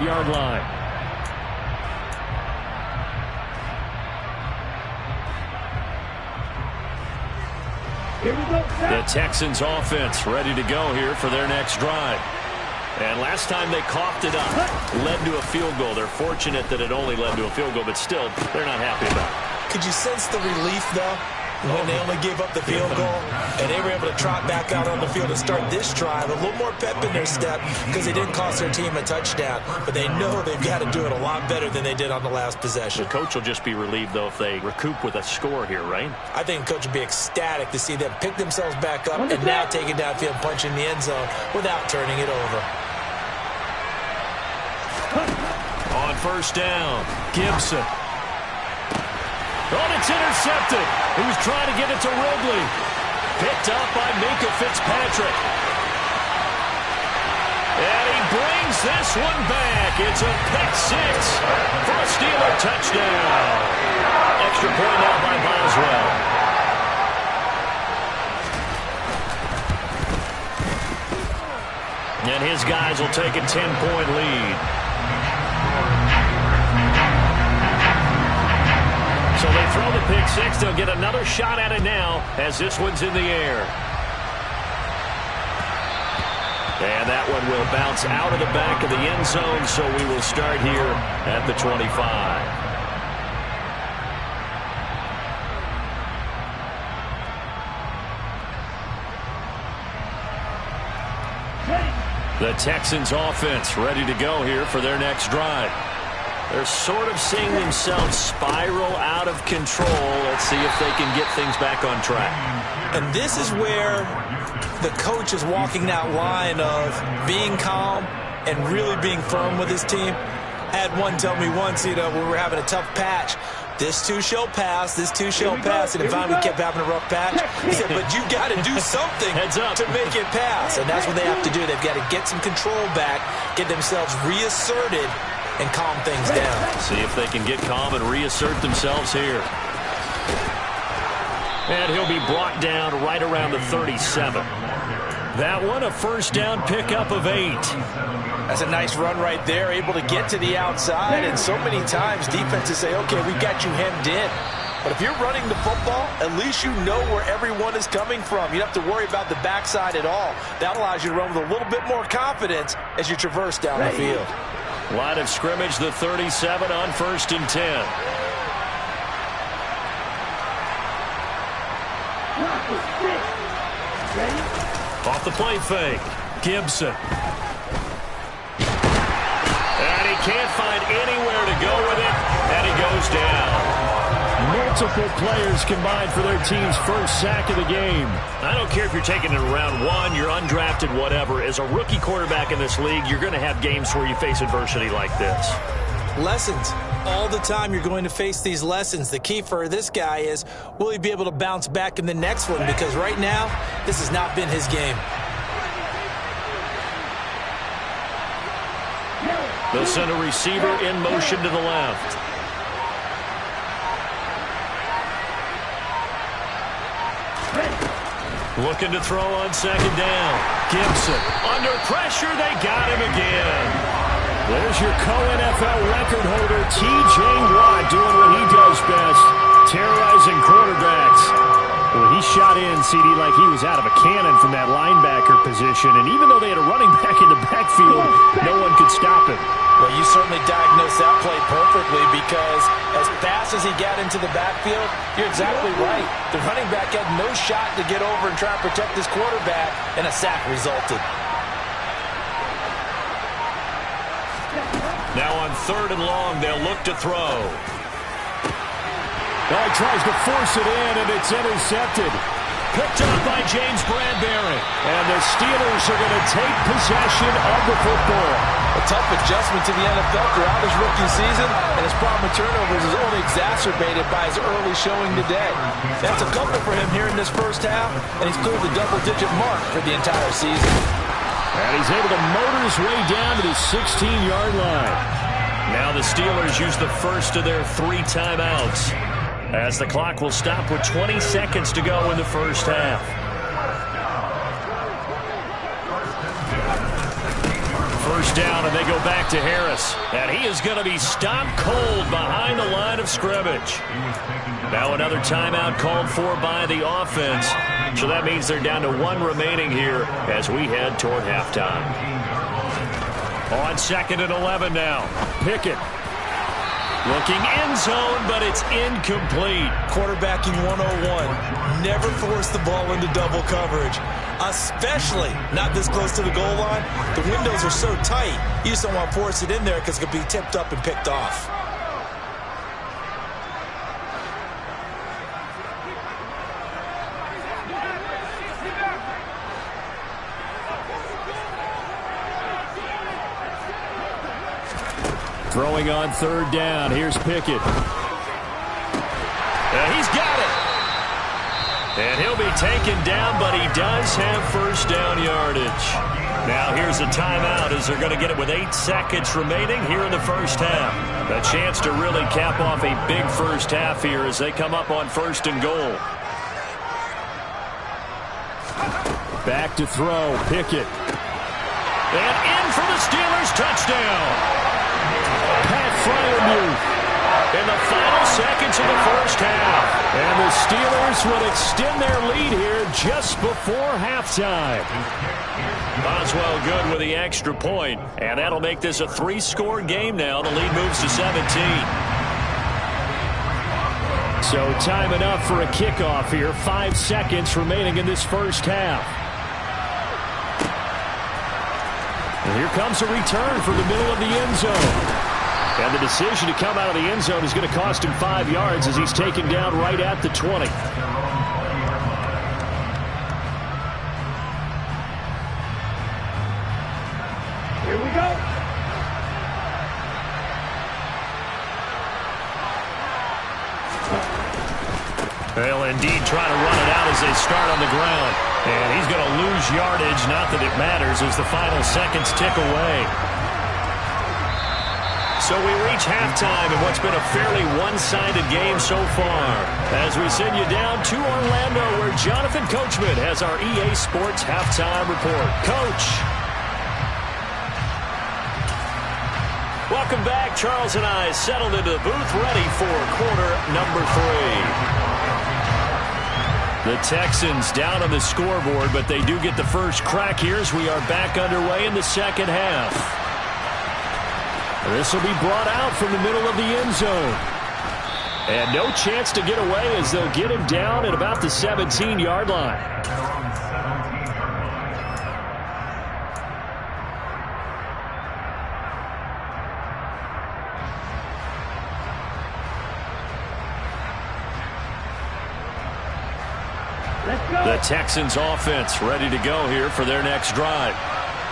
30-yard line. The Texans offense ready to go here for their next drive. And last time they coughed it up, led to a field goal. They're fortunate that it only led to a field goal, but still, they're not happy about it. Could you sense the relief, though, when they only gave up the field goal and they were able to trot back out on the field and start this drive? A little more pep in their step because they didn't cost their team a touchdown, but they know they've got to do it a lot better than they did on the last possession. The coach will just be relieved, though, if they recoup with a score here, right? I think the coach would be ecstatic to see them pick themselves back up and now take it downfield and punch in the end zone without turning it over. On first down, Gibson. Oh, it's intercepted. He was trying to get it to Ridley. Picked up by Minkah Fitzpatrick. And he brings this one back. It's a pick six for a Steeler touchdown. Extra point now by Boswell. And his guys will take a 10-point lead. So they throw the pick six. They'll get another shot at it now as this one's in the air. And that one will bounce out of the back of the end zone, so we will start here at the 25. The Texans offense ready to go here for their next drive. They're sort of seeing themselves spiral out of control. Let's see if they can get things back on track. And this is where the coach is walking that line of being calm and really being firm with his team. I had one tell me once, when we were having a tough patch, this too shall pass, this too shall pass. And finally we kept having a rough patch. He said, but you got to do something to make it pass. And that's what they have to do. They've got to get some control back, get themselves reasserted, and calm things down. See if they can get calm and reassert themselves here. And he'll be brought down right around the 37. That one, a first down pickup of 8. That's a nice run right there, able to get to the outside. And so many times defenses say, okay, we've got you hemmed in. But if you're running the football, at least you know where everyone is coming from. You don't have to worry about the backside at all. That allows you to run with a little bit more confidence as you traverse down the field. Line of scrimmage, the 37 on 1st and 10. Off the play fake. Gibson. And he can't find anywhere to go with it. And he goes down. Multiple players combined for their team's first sack of the game. I don't care if you're taking it in round 1, you're undrafted, whatever. As a rookie quarterback in this league, you're going to have games where you face adversity like this. Lessons. All the time you're going to face these lessons. The key for this guy is, will he be able to bounce back in the next one? Because right now, this has not been his game. They'll send a receiver in motion to the left. Looking to throw on second down. Gibson. Under pressure, they got him again. There's your co-NFL record holder, T.J. Watt, doing what he does best, terrorizing quarterbacks. Well, he shot in, CD, like he was out of a cannon from that linebacker position. And even though they had a running back in the backfield, no one could stop him. Well, you certainly diagnosed that play perfectly because as fast as he got into the backfield, you're exactly right. The running back had no shot to get over and try and protect his quarterback, and a sack resulted. Now on 3rd and long, they'll look to throw. Well, he tries to force it in, and it's intercepted. Picked up by James Bradbury. And the Steelers are going to take possession of the football. A tough adjustment to the NFL throughout his rookie season, and his problem with turnovers is only exacerbated by his early showing today. That's a couple for him here in this first half, and he's cleared the double-digit mark for the entire season. And he's able to motor his way down to the 16-yard line. Now the Steelers use the first of their 3 timeouts, as the clock will stop with 20 seconds to go in the first half. first down, and they go back to Harris. And he is going to be stopped cold behind the line of scrimmage. Now another timeout called for by the offense. So that means they're down to 1 remaining here as we head toward halftime. On 2nd and 11 now. Pickett. Looking end zone, but it's incomplete. Quarterbacking 101. Never force the ball into double coverage, especially not this close to the goal line. The windows are so tight, you just don't want to force it in there because it could be tipped up and picked off. Throwing on 3rd down. Here's Pickett. He's got it. And he'll be taken down, but he does have first down yardage. Now here's a timeout as they're going to get it with 8 seconds remaining here in the first half. A chance to really cap off a big first half here as they come up on 1st and goal. Back to throw. Pickett. And in for the Steelers touchdown. Pat Fryermuth in the final seconds of the first half. And the Steelers will extend their lead here just before halftime. Boswell good with the extra point, and that'll make this a 3-score game now. The lead moves to 17. So time enough for a kickoff here. 5 seconds remaining in this first half. And here comes a return for the middle of the end zone. And the decision to come out of the end zone is going to cost him 5 yards as he's taken down right at the 20. Here we go. They'll indeed try to run it out as they start on the ground. And he's going to lose yardage, not that it matters, as the final seconds tick away. So we reach halftime in what's been a fairly one-sided game so far. As we send you down to Orlando, where Jonathan Coachman has our EA Sports Halftime Report. Coach. Welcome back. Charles and I settled into the booth, ready for quarter number 3. The Texans down on the scoreboard, but they do get the first crack here as we are back underway in the second half. This will be brought out from the middle of the end zone. And no chance to get away as they'll get him down at about the 17-yard line. The Texans offense ready to go here for their next drive.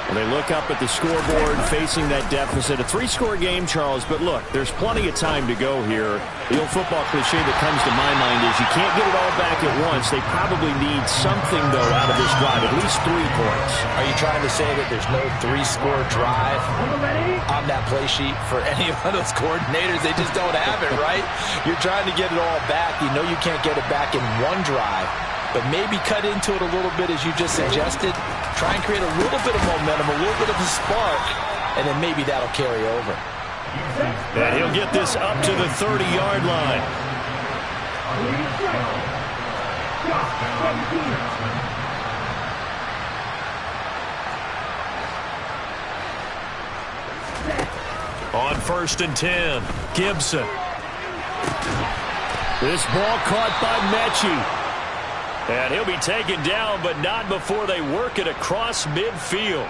Well, they look up at the scoreboard facing that deficit. A 3-score game, Charles, but look, there's plenty of time to go here. The old football cliche that comes to my mind is you can't get it all back at once. They probably need something, though, out of this drive, at least 3 points. Are you trying to say that there's no 3-score drive on that play sheet for any one of those coordinators? They just don't have it, right? You're trying to get it all back. You know you can't get it back in one drive. But maybe cut into it a little bit, as you just suggested. Try and create a little bit of momentum, a little bit of a spark, and then maybe that'll carry over. And he'll get this up to the 30-yard line. On 1st and 10, Gibson. This ball caught by Mechie. And he'll be taken down, but not before they work it across midfield.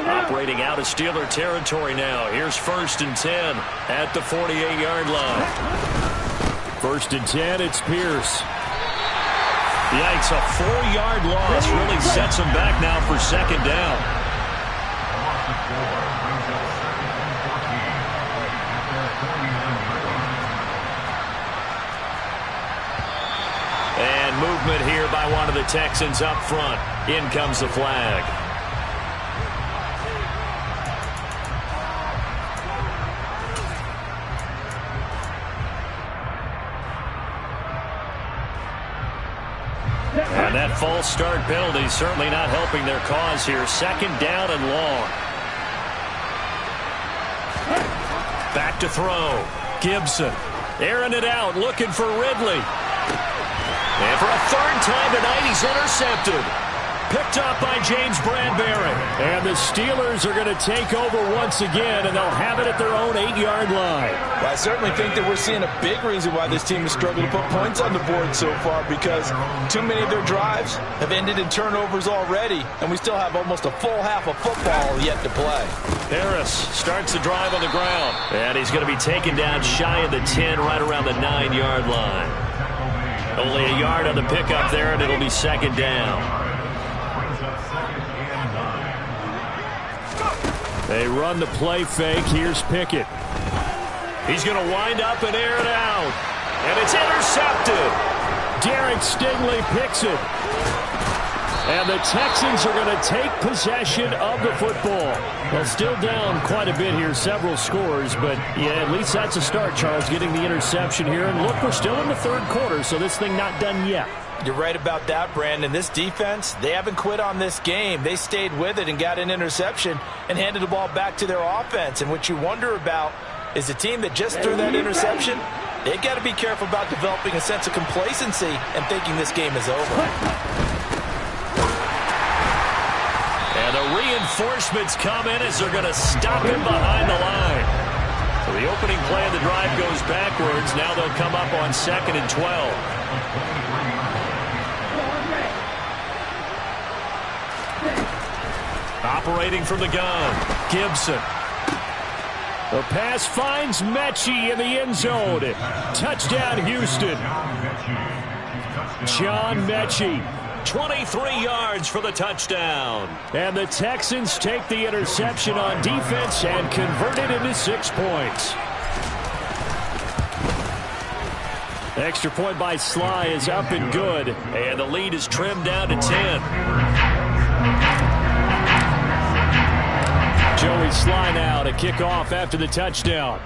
Operating out of Steeler territory now. Here's 1st and 10 at the 48-yard line. 1st and 10, it's Pierce. Yikes, a 4-yard loss really sets him back now for 2nd down. And movement here by one of the Texans up front. In comes the flag. And that false start penalty certainly not helping their cause here. 2nd down and long. back to throw. Gibson airing it out, looking for Ridley. And for a third time tonight, he's intercepted. Picked up by James Bradbury. And the Steelers are going to take over once again, and they'll have it at their own 8-yard line. Well, I certainly think that we're seeing a big reason why this team has struggled to put points on the board so far, because too many of their drives have ended in turnovers already, and we still have almost a full half of football yet to play. Harris starts the drive on the ground, and he's going to be taken down shy of the 10, right around the 9-yard line. Only a yard on the pickup there, and it'll be second down. They run the play fake. Here's Pickett. He's going to wind up and air it out. And it's intercepted. Derek Stingley picks it. And the Texans are going to take possession of the football. Well, still down quite a bit here, several scores. But, yeah, at least that's a start, Charles, getting the interception here. And look, we're still in the third quarter, so this thing not done yet. You're right about that, Brandon. This defense, they haven't quit on this game. They stayed with it and got an interception and handed the ball back to their offense. And what you wonder about is the team that just threw that interception, they've got to be careful about developing a sense of complacency and thinking this game is over. And the reinforcements come in as they're going to stop him behind the line. So the opening play of the drive goes backwards. Now they'll come up on 2nd and 12. Operating from the gun, Gibson. The pass finds Mechie in the end zone. Touchdown, Houston. John Mechie, 23 yards for the touchdown. And the Texans take the interception on defense and convert it into 6 points. Extra point by Sly is up and good. And the lead is trimmed down to 10. Joey Sly now to kick off after the touchdown.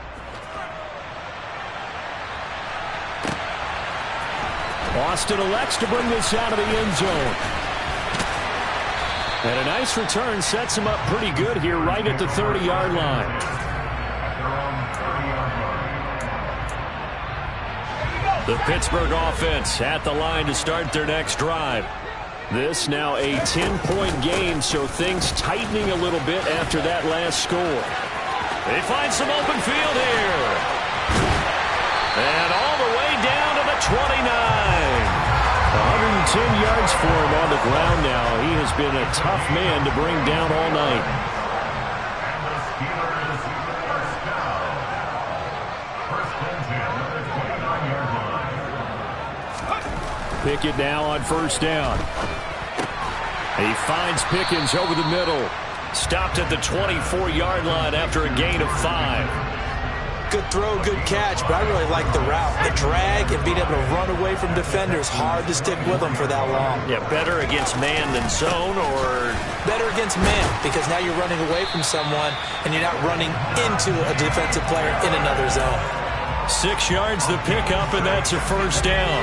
Austin elects to bring this out of the end zone. And a nice return sets him up pretty good here right at the 30-yard line. The Pittsburgh offense at the line to start their next drive. This now a 10-point game, so things tightening a little bit after that last score. They find some open field here. And all the way down to the 29. 110 yards for him on the ground now. He has been a tough man to bring down all night. Pickett now on first down. He finds Pickens over the middle. Stopped at the 24-yard line after a gain of 5. Good throw, good catch, but I really like the route. The drag and being able to run away from defenders, hard to stick with them for that long. Yeah, better against man than zone, or? Better against man, because now you're running away from someone and you're not running into a defensive player in another zone. 6 yards the pickup, and that's a first down.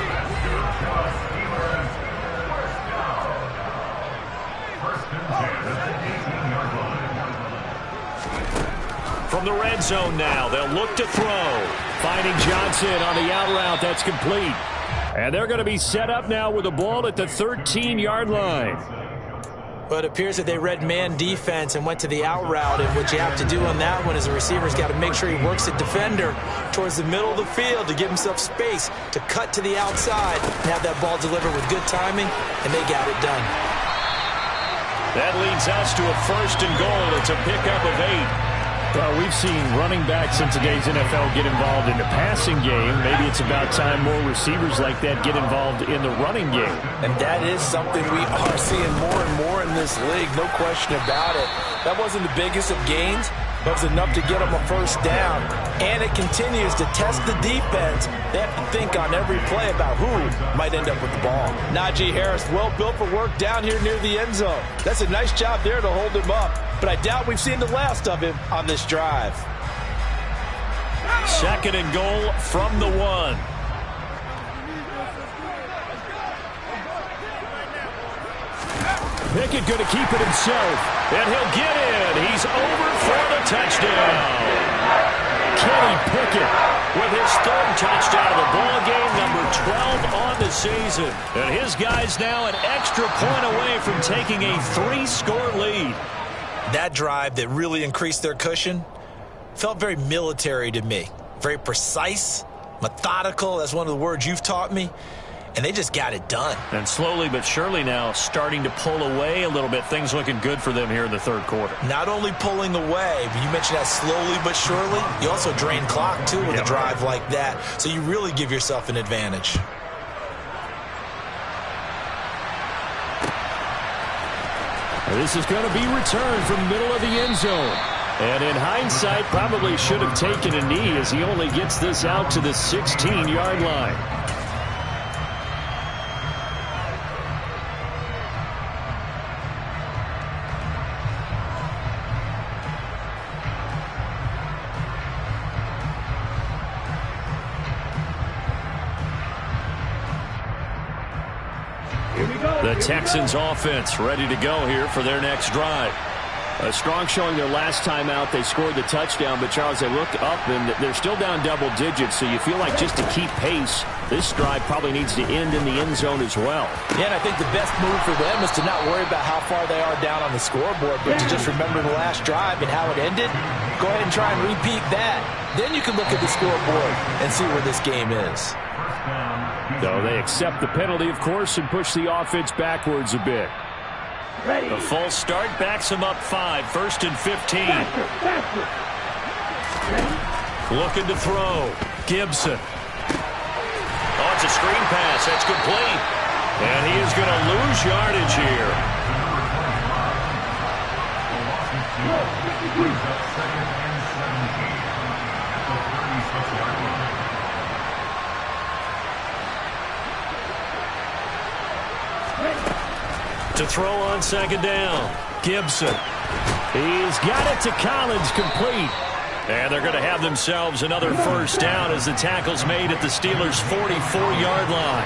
From the red zone now, they'll look to throw. Finding Johnson on the out route, that's complete. And they're going to be set up now with the ball at the 13-yard line. But it appears that they read man defense and went to the out route. And what you have to do on that one is the receiver's got to make sure he works the defender towards the middle of the field to give himself space to cut to the outside and have that ball delivered with good timing, and they got it done. That leads us to a 1st and goal. It's a pickup of 8. Well, we've seen running backs in today's NFL get involved in the passing game. Maybe it's about time more receivers like that get involved in the running game. And that is something we are seeing more and more in this league, no question about it. That wasn't the biggest of gains, but it was enough to get them a first down. And it continues to test the defense. They have to think on every play about who might end up with the ball. Najee Harris, well built for work down here near the end zone. That's a nice job there to hold him up. But I doubt we've seen the last of him on this drive. 2nd and goal from the 1. Pickett going to keep it himself. And he'll get in. He's over for the touchdown. Kenny Pickett with his third touchdown of the ball game, number 12 on the season. And his guys now an extra point away from taking a 3-score lead. That drive that really increased their cushion felt very military to me. Very precise, methodical. That's one of the words you've taught me. And they just got it done. And slowly but surely now starting to pull away a little bit. Things looking good for them here in the third quarter. Not only pulling away, but you mentioned that slowly but surely. You also drain clock, too, with a drive like that. So you really give yourself an advantage. This is going to be returned from the middle of the end zone. And in hindsight, probably should have taken a knee as he only gets this out to the 16-yard line. The Texans offense ready to go here for their next drive. A strong showing their last time out. They scored the touchdown, but Charles, they looked up and they're still down double digits, so you feel like just to keep pace, this drive probably needs to end in the end zone as well. Yeah, and I think the best move for them is to not worry about how far they are down on the scoreboard, but to just remember the last drive and how it ended. Go ahead and try and repeat that. Then you can look at the scoreboard and see where this game is. So they accept the penalty, of course, and push the offense backwards a bit. Ready. The false start backs him up 5, 1st and 15. Faster. Looking to throw. Gibson. Oh, it's a screen pass. That's complete. And he is going to lose yardage here. To throw on second down. Gibson. He's got it to Collins, complete. And they're going to have themselves another first down as the tackle's made at the Steelers' 44-yard line.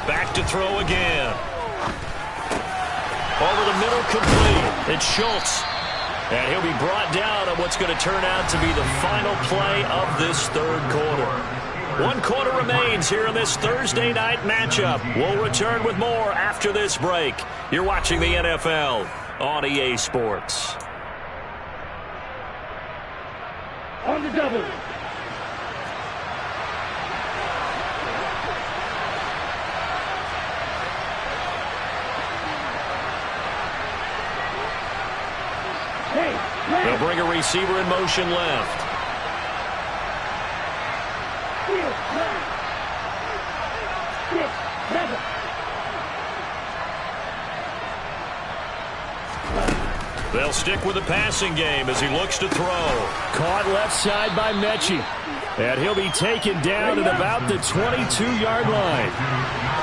Back to throw again. Over the middle, complete. It's Schultz. And he'll be brought down on what's going to turn out to be the final play of this third quarter. 1 quarter remains here in this Thursday night matchup. We'll return with more after this break. You're watching the NFL on EA Sports. On the double. They'll bring a receiver in motion left. They'll stick with the passing game as he looks to throw. Caught left side by Mechie. And he'll be taken down at about the 22-yard line.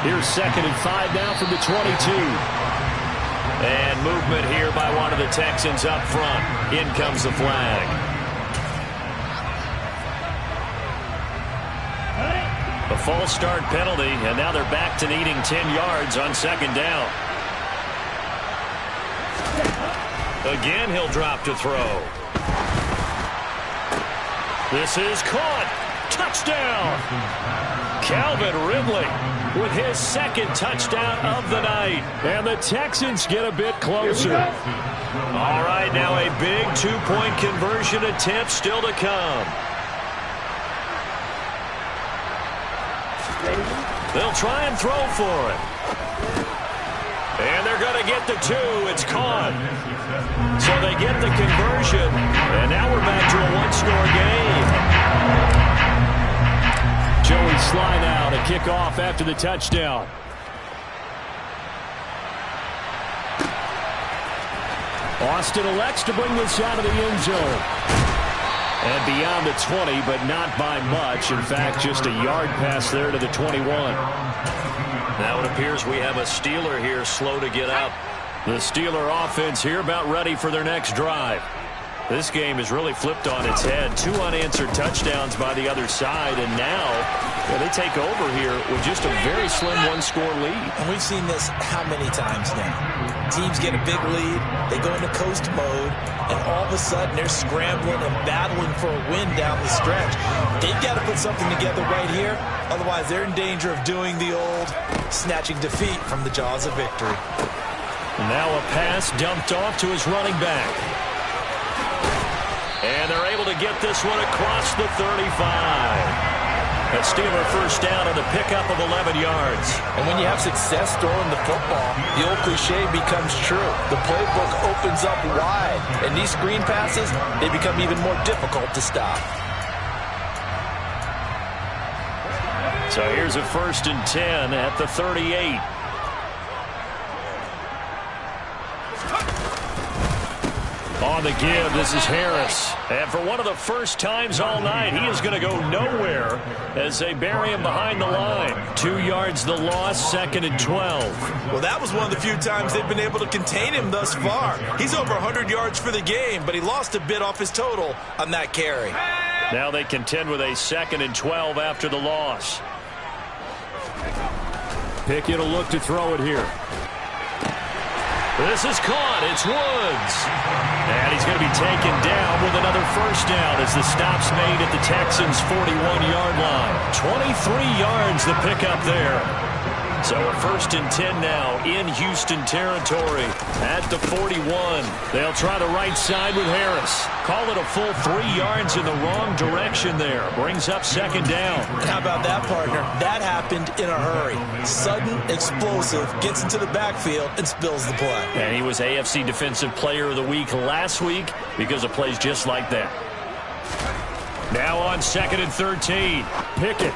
Here's 2nd and 5 now from the 22. And movement here by one of the Texans up front. In comes the flag. A false start penalty, and now they're back to needing 10 yards on second down. Again, he'll drop to throw. This is caught. Touchdown. Calvin Ridley with his 2nd touchdown of the night. And the Texans get a bit closer. All right, now a big 2-point conversion attempt still to come. They'll try and throw for it. And they're going to get the 2. It's caught. So they get the conversion. And now we're back to a 1-score game. Joey Sly now to kick off after the touchdown. Austin elects to bring this out of the end zone. And beyond the 20, but not by much. In fact, just a yard pass there to the 21. Now it appears we have a Steeler here slow to get up. The Steeler offense here about ready for their next drive. This game has really flipped on its head. 2 unanswered touchdowns by the other side, and now they take over here with just a very slim one-score lead. And we've seen this how many times now? Teams get a big lead, they go into coast mode, and all of a sudden they're scrambling and battling for a win down the stretch. They've got to put something together right here, otherwise they're in danger of doing the old snatching defeat from the jaws of victory. Now a pass dumped off to his running back. And they're able to get this one across the 35. A Steeler first down on the pickup of 11 yards. And when you have success throwing the football, the old cliche becomes true. The playbook opens up wide. And these screen passes, they become even more difficult to stop. So here's a 1st and 10 at the 38. On the give, this is Harris. And for one of the first times all night, he is going to go nowhere as they bury him behind the line. 2 yards the loss, 2nd and 12. Well, that was one of the few times they've been able to contain him thus far. He's over 100 yards for the game, but he lost a bit off his total on that carry. Now they contend with a 2nd and 12 after the loss. Pickett will look to throw it here. This is caught. It's Woods. And he's going to be taken down with another first down as the stop's made at the Texans' 41-yard line. 23 yards the pickup there. So a 1st and 10 now in Houston territory at the 41. They'll try the right side with Harris. Call it a full 3 yards in the wrong direction there. Brings up 2nd down. How about that, partner? That happened in a hurry. Sudden, explosive, gets into the backfield and spills the play. And he was AFC Defensive Player of the Week last week because of plays just like that. Now on 2nd and 13. Pickett.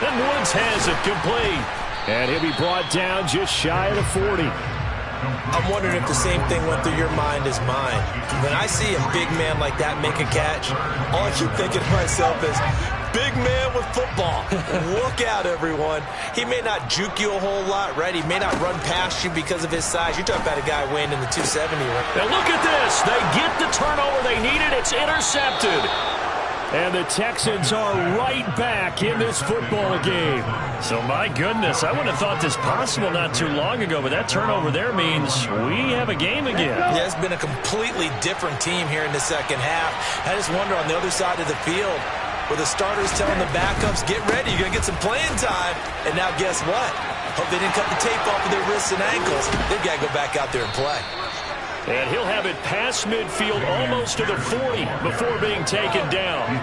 And Woods has it complete. And he'll be brought down just shy of the 40. I'm wondering if the same thing went through your mind as mine. When I see a big man like that make a catch, all I keep thinking to myself is, big man with football. Look out, everyone. He may not juke you a whole lot, right? He may not run past you because of his size. You're talking about a guy weighing in the 270. Right? Now look at this. They get the turnover they needed. It's intercepted. And the Texans are right back in this football game. So, my goodness, I wouldn't have thought this possible not too long ago, but that turnover there means we have a game again. Yeah, it's been a completely different team here in the second half. I just wonder on the other side of the field, where the starters telling the backups, get ready, you're going to get some playing time. And now guess what? Hope they didn't cut the tape off of their wrists and ankles. They've got to go back out there and play. And he'll have it past midfield almost to the 40 before being taken down.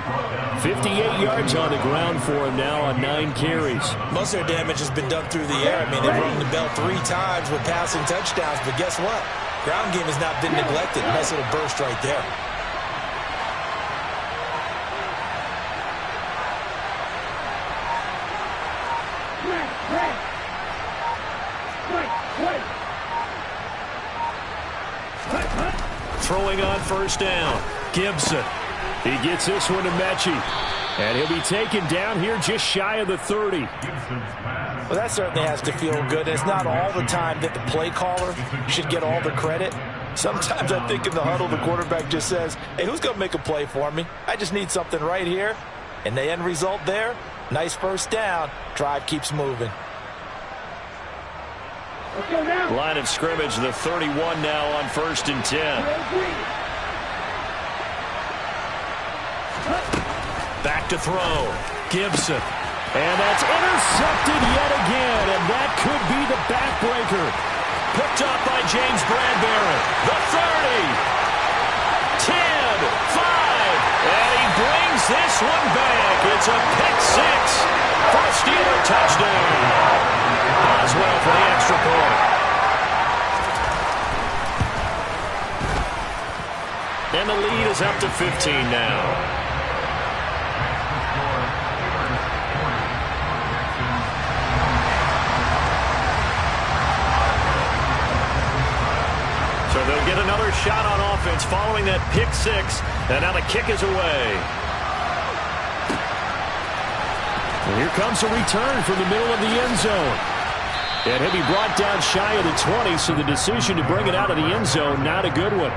58 yards on the ground for him now on 9 carries. Most of their damage has been done through the air. I mean, they've rung the bell 3 times with passing touchdowns, but guess what? Ground game has not been neglected. Nice little burst right there. Throwing on first down. Gibson. He gets this one to Mechie. And he'll be taken down here just shy of the 30. Well, that certainly has to feel good. And it's not all the time that the play caller should get all the credit. Sometimes I think in the huddle, the quarterback just says, hey, who's going to make a play for me? I just need something right here. And the end result there, nice first down. Drive keeps moving. Line of scrimmage, the 31 now on 1st and 10. Back to throw. Gibson. And that's intercepted yet again, and that could be the backbreaker. Picked up by James Bradbury. The 30. 10, 5, and he brings this one back. It's a pick 6 for a Steeler touchdown. Boswell for the extra point. And the lead is up to 15 now. So they'll get another shot on offense following that pick 6. And now the kick is away. And here comes a return from the middle of the end zone. And he'll be brought down shy of the 20, so the decision to bring it out of the end zone, not a good one.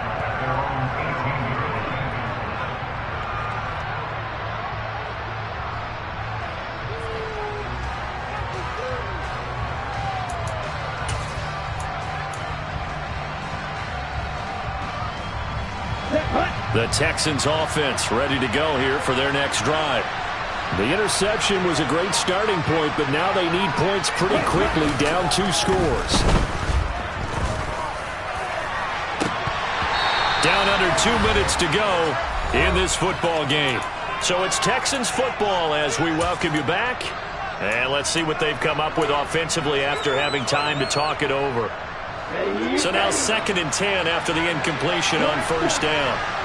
The Texans offense ready to go here for their next drive. The interception was a great starting point, but now they need points pretty quickly, down 2 scores. Down under 2 minutes to go in this football game. So it's Texans football as we welcome you back. And let's see what they've come up with offensively after having time to talk it over. So now 2nd and 10 after the incompletion on 1st down.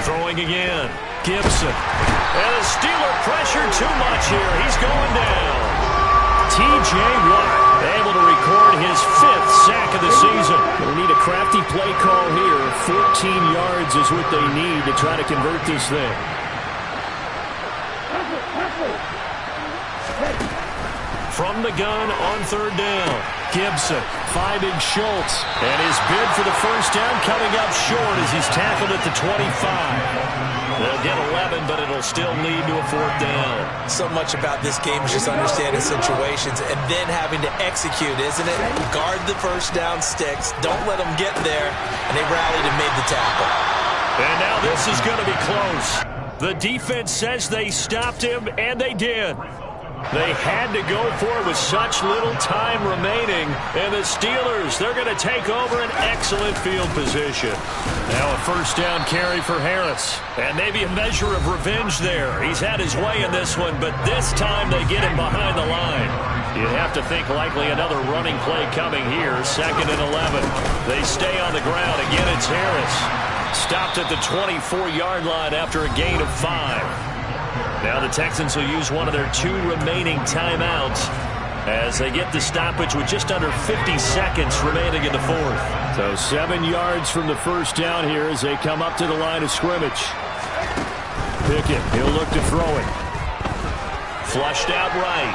Throwing again. Gibson. And the Steeler pressure too much here. He's going down. T.J. Watt able to record his 5th sack of the season. They need a crafty play call here. 14 yards is what they need to try to convert this thing. From the gun on 3rd down. Gibson finding Schultz. And his bid for the 1st down coming up short as he's tackled at the 25. They'll get 11, but it'll still lead to a 4th down. So much about this game is just understanding situations and then having to execute, isn't it? Guard the 1st down sticks. Don't let them get there. And they rallied and made the tackle. And now this is going to be close. The defense says they stopped him, and they did. They had to go for it with such little time remaining. And the Steelers, they're going to take over an excellent field position. Now a 1st down carry for Harris. And maybe a measure of revenge there. He's had his way in this one, but this time they get him behind the line. You'd have to think likely another running play coming here. 2nd and 11. They stay on the ground. Again, it's Harris. Stopped at the 24-yard line after a gain of 5. Now the Texans will use one of their 2 remaining timeouts as they get the stoppage with just under 50 seconds remaining in the 4th. So 7 yards from the 1st down here as they come up to the line of scrimmage. Pickett, he'll look to throw it. Flushed out right.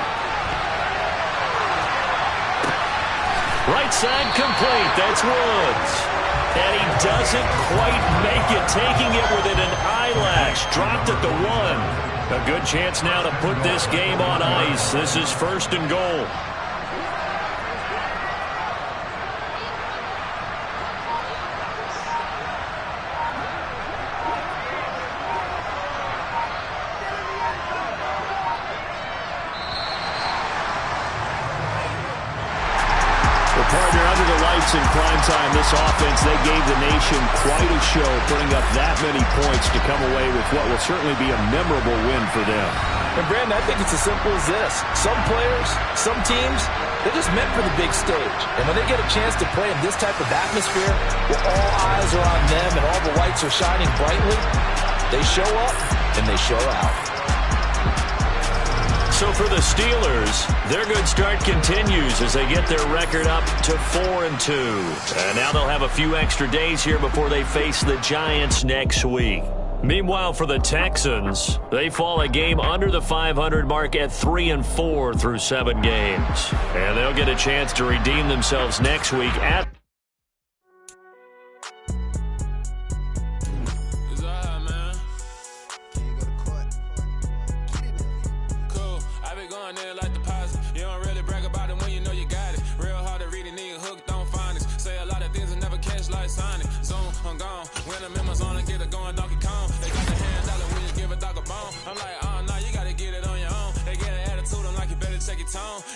Right side complete. That's Woods. And he doesn't quite make it, taking it within an eyelash. Dropped at the 1. A good chance now to put this game on ice. This is 1st and goal. Partner, under the lights in prime time, this offense, they gave the nation quite a show, putting up that many points to come away with what will certainly be a memorable win for them. And Brandon, I think it's as simple as this. Some players, some teams, they're just meant for the big stage. And when they get a chance to play in this type of atmosphere, where all eyes are on them and all the lights are shining brightly, they show up and they show out. So for the Steelers, their good start continues as they get their record up to 4-2. And now they'll have a few extra days here before they face the Giants next week. Meanwhile, for the Texans, they fall a game under the 500 mark at 3-4 through 7 games. And they'll get a chance to redeem themselves next week at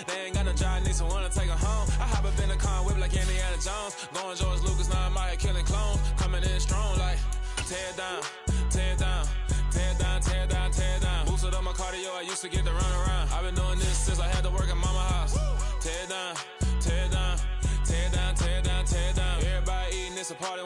They ain't got no job, need someone to take her home. I hop up in the car, whip like Indiana Jones. Going George Lucas, now I'm out here killing clones. Coming in strong like, tear down, tear down, tear down, tear down, tear down. Boosted up my cardio, I used to get to run around. I've been doing this since I had to work at mama house. Tear down, tear down, tear down, tear down, tear down. Everybody eating, it's a party,